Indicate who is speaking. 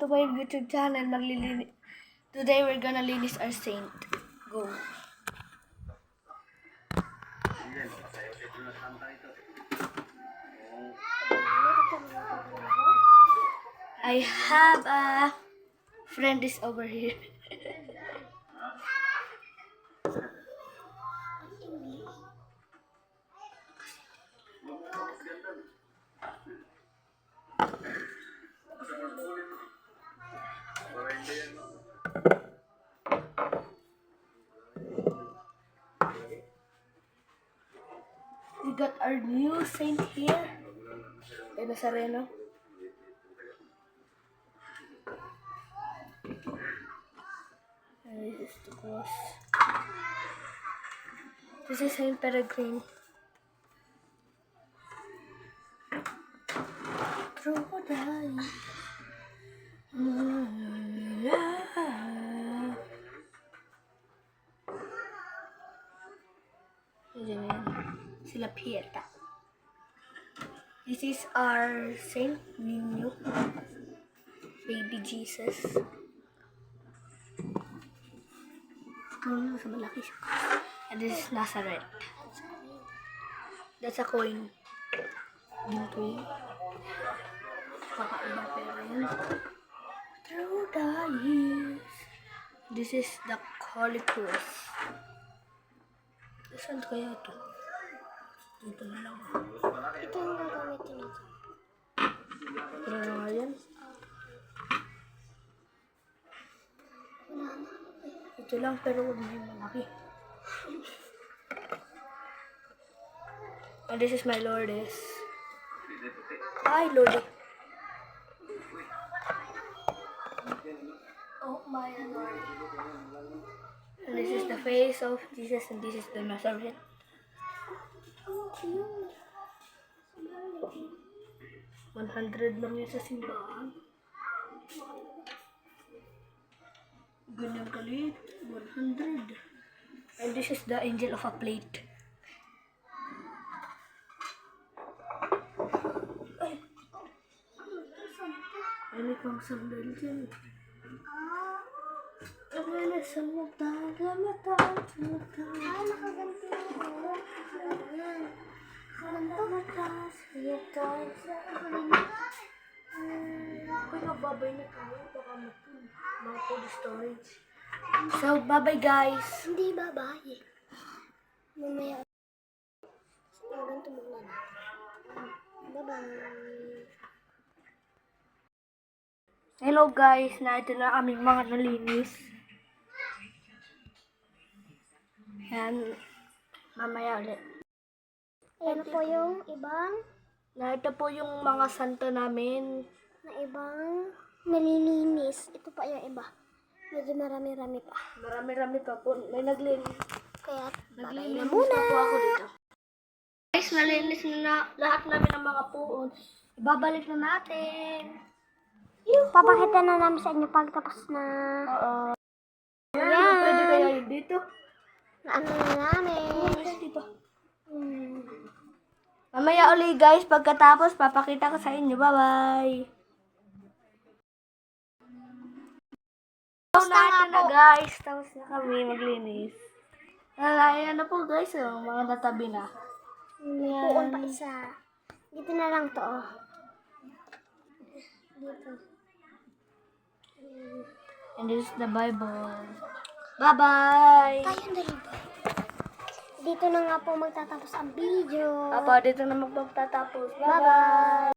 Speaker 1: To my YouTube channel, today we're gonna linis our saint. Go. I have a friend is over here. We got our new saint here. Kay Nazareno. And this is the cross. This is Saint Peregrine. Through the eye. Sila Pieta. This is our Saint Nino, baby Jesus. Sa malaki siya. And this is Nazareth. That's a coin. Dito yun. Kakaiba pero yun. Through the years. This is the Holy Cross. Saan kaya ito? Dito na lang.
Speaker 2: Ito yung gagamitin natin.
Speaker 1: Pero na nga yan. Ito lang pero huwag na yung malaki. And this is my Lourdes. Hi, Lourdes. Oh my Lord. And this is the face of Jesus and this is the Nazareth. 100 lang yan sa simbahan. Ganyan kalit. 100. And this is the angel of a plate. Ay! Ano pang sandal dyan? Ano sa mata?
Speaker 2: Ah, nakaganti ako.
Speaker 1: Ako babay na tayo. Baka mga food storage. So, bye-bye guys.
Speaker 2: Hindi babae. Mamaya. Ganito muna na. Bye-bye.
Speaker 1: Hello guys, ito na aming mga nalinis. Yan. Mamaya ulit.
Speaker 2: Ayan po yung ibang
Speaker 1: Ito po yung mga santo namin.
Speaker 2: na ibang nalilinis. Ito pa yung iba. Medyo marami-rami pa.
Speaker 1: Marami-rami pa po. May naglinis.
Speaker 2: Kaya babay na
Speaker 1: Naglilinis
Speaker 2: muna.
Speaker 1: pa po ako dito. Guys, nalinis na lahat namin ng mga puon. Ibabalik na natin.
Speaker 2: Papakita na namin sa inyo pagtapos na
Speaker 1: Ayan. Pwede kaya yun dito?
Speaker 2: na ano na namin.
Speaker 1: Dito. Mamaya uli guys, pagkatapos papakita ko sa inyo. Bye-bye. Natin na guys. Tapos na kami maglinis. Ayan na po guys. Mga natabi na.
Speaker 2: May puon pa isa. Dito na lang to. Oh. Dito.
Speaker 1: And this is the Bible. Bye-bye.
Speaker 2: Tayo na rin. Dito na nga po magtatapos ang video.
Speaker 1: Papa, dito na magpagtatapos.
Speaker 2: Bye-bye.